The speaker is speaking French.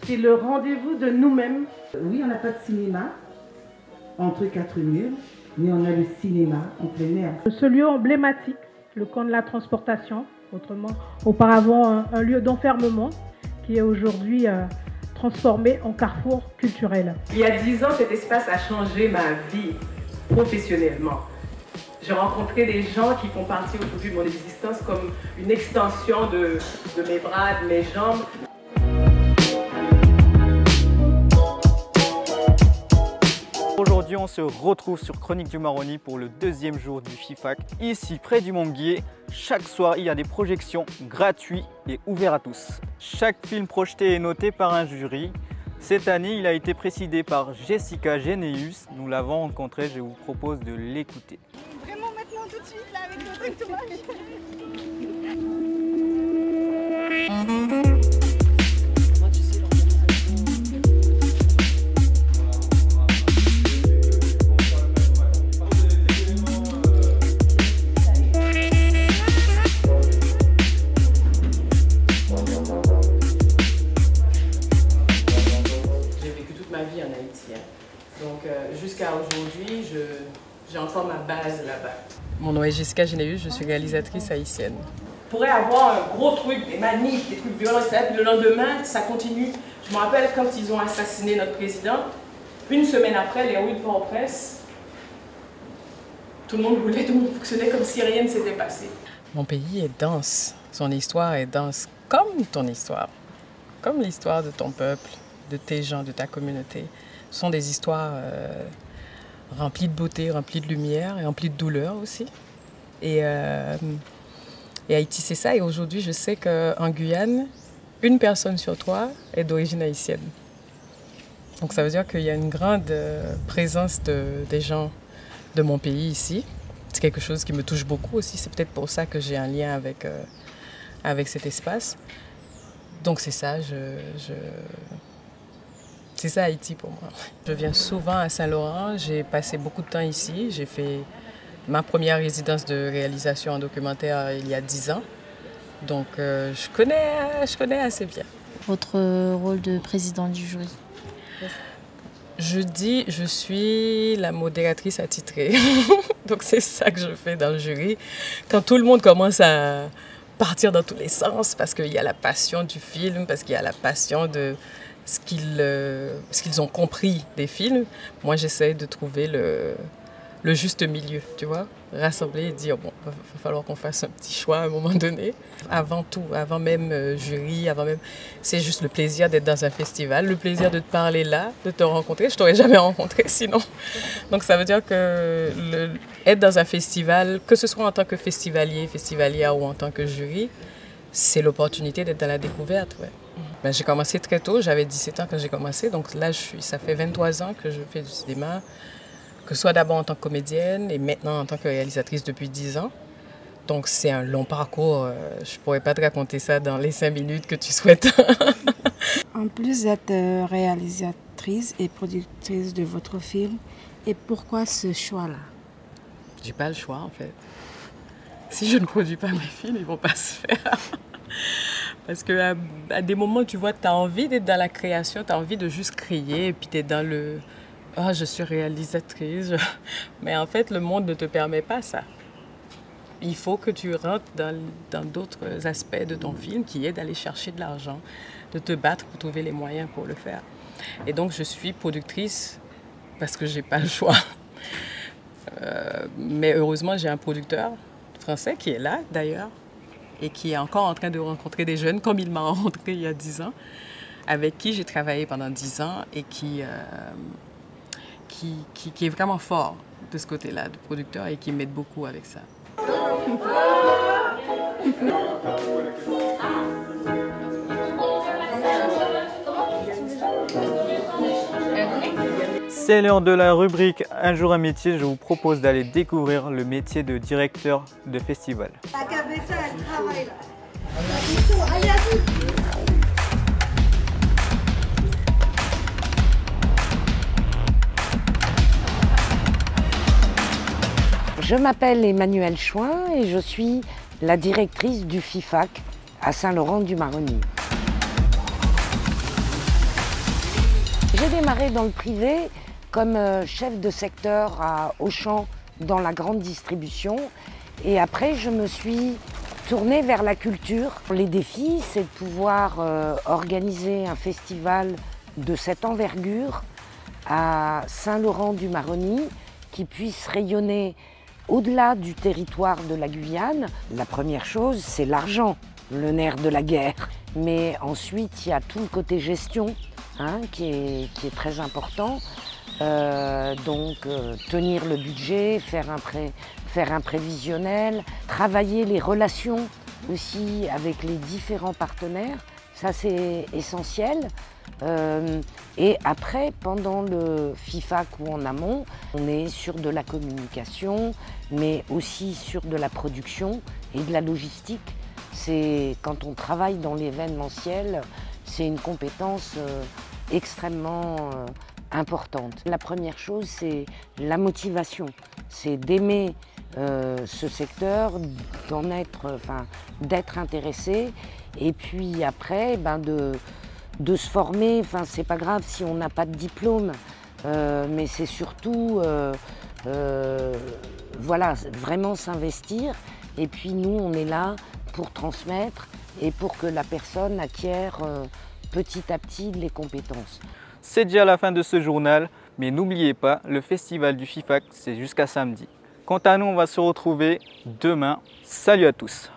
C'est le rendez-vous de nous-mêmes. Oui, on n'a pas de cinéma entre quatre murs, mais on a le cinéma en plein air. Ce lieu emblématique, le camp de la transportation, auparavant un lieu d'enfermement, qui est aujourd'hui transformé en carrefour culturel. Il y a 10 ans, cet espace a changé ma vie professionnellement. J'ai rencontré des gens qui font partie aujourd'hui de mon existence comme une extension de mes bras, de mes jambes. Aujourd'hui, on se retrouve sur Chroniques du Maroni pour le deuxième jour du FIFAC, ici près du Mont-Guier. Chaque soir, il y a des projections gratuites et ouvertes à tous. Chaque film projeté est noté par un jury. Cette année, il a été présidé par Jessica Généus. Nous l'avons rencontrée, je vous propose de l'écouter. Vraiment maintenant tout de suite là avec notre entourage. Donc jusqu'à aujourd'hui, j'ai encore ma base là-bas. Mon nom est Jessica Généus, je suis réalisatrice haïtienne. On pourrait avoir un gros truc, des manifs, des trucs violents, puis le lendemain, ça continue. Je me rappelle quand ils ont assassiné notre président, une semaine après, les rues de Port-au-Prince, tout le monde roulait, tout le monde fonctionnait comme si rien ne s'était passé. Mon pays est dense, son histoire est dense comme ton histoire, comme l'histoire de ton peuple, de tes gens, de ta communauté. Ce sont des histoires remplies de beauté, remplies de lumière et remplies de douleur aussi. Et Haïti, c'est ça. Et aujourd'hui, je sais qu'en Guyane, une personne sur trois est d'origine haïtienne. Donc ça veut dire qu'il y a une grande présence des gens de mon pays ici. C'est quelque chose qui me touche beaucoup aussi. C'est peut-être pour ça que j'ai un lien avec cet espace. Donc c'est ça, c'est ça Haïti pour moi. Je viens souvent à Saint-Laurent, j'ai passé beaucoup de temps ici. J'ai fait ma première résidence de réalisation en documentaire il y a 10 ans. Donc je connais assez bien. Votre rôle de président du jury? Je suis la modératrice attitrée. Donc c'est ça que je fais dans le jury. Quand tout le monde commence à partir dans tous les sens, parce qu'il y a la passion du film, parce qu'il y a la passion de ce qu'ils ont compris des films, moi j'essaie de trouver le juste milieu, tu vois, rassembler et dire bon, va falloir qu'on fasse un petit choix à un moment donné. Avant tout, avant même jury, c'est juste le plaisir d'être dans un festival, le plaisir de te parler là, de te rencontrer. Je t'aurais jamais rencontré sinon. Donc ça veut dire que être dans un festival, que ce soit en tant que festivalier, festivalière ou en tant que jury, c'est l'opportunité d'être dans la découverte. Ouais. Ben, j'ai commencé très tôt, j'avais 17 ans quand j'ai commencé, donc là ça fait 23 ans que je fais du cinéma, que ce soit d'abord en tant que comédienne et maintenant en tant que réalisatrice depuis 10 ans. Donc c'est un long parcours, je ne pourrais pas te raconter ça dans les 5 minutes que tu souhaites. En plus d'être réalisatrice et productrice de votre film, et pourquoi ce choix-là? J'ai pas le choix en fait. Si je ne produis pas mes films, ils ne vont pas se faire. Parce qu'à des moments, tu vois, tu as envie d'être dans la création, tu as envie de juste créer, et puis tu es dans le « Ah, je suis réalisatrice ». Mais en fait, le monde ne te permet pas ça. Il faut que tu rentres dans d'autres aspects de ton film qui est d'aller chercher de l'argent, de te battre pour trouver les moyens pour le faire. Et donc, je suis productrice parce que je n'ai pas le choix. Mais heureusement, j'ai un producteur français qui est là, d'ailleurs, et qui est encore en train de rencontrer des jeunes, comme il m'a rencontré il y a 10 ans, avec qui j'ai travaillé pendant 10 ans et qui est vraiment fort de ce côté-là, de producteur, et qui m'aide beaucoup avec ça. C'est l'heure de la rubrique Un jour un métier. Je vous propose d'aller découvrir le métier de directeur de festival. La cabessa, elle travaille là. Allez, à tout. Je m'appelle Emmanuelle Chouin et je suis la directrice du FIFAC à Saint-Laurent-du-Maroni. J'ai démarré dans le privé comme chef de secteur à Auchan dans la grande distribution et après je me suis tournée vers la culture. Les défis, c'est de pouvoir organiser un festival de cette envergure à Saint-Laurent-du-Maroni qui puisse rayonner au-delà du territoire de la Guyane. La première chose, c'est l'argent, le nerf de la guerre. Mais ensuite, il y a tout le côté gestion qui est très important. Tenir le budget, faire un prévisionnel, travailler les relations aussi avec les différents partenaires. Ça, c'est essentiel. Et après, pendant le FIFAC ou en amont, on est sur de la communication, mais aussi sur de la production et de la logistique. Quand on travaille dans l'événementiel, c'est une compétence extrêmement importante. La première chose, c'est la motivation. C'est d'aimer ce secteur, d'être intéressé. Et puis après, de se former, c'est pas grave si on n'a pas de diplôme, mais c'est surtout vraiment s'investir. Et puis nous, on est là pour transmettre et pour que la personne acquiert petit à petit les compétences. C'est déjà la fin de ce journal, mais n'oubliez pas, le festival du FIFAC, c'est jusqu'à samedi. Quant à nous, on va se retrouver demain. Salut à tous!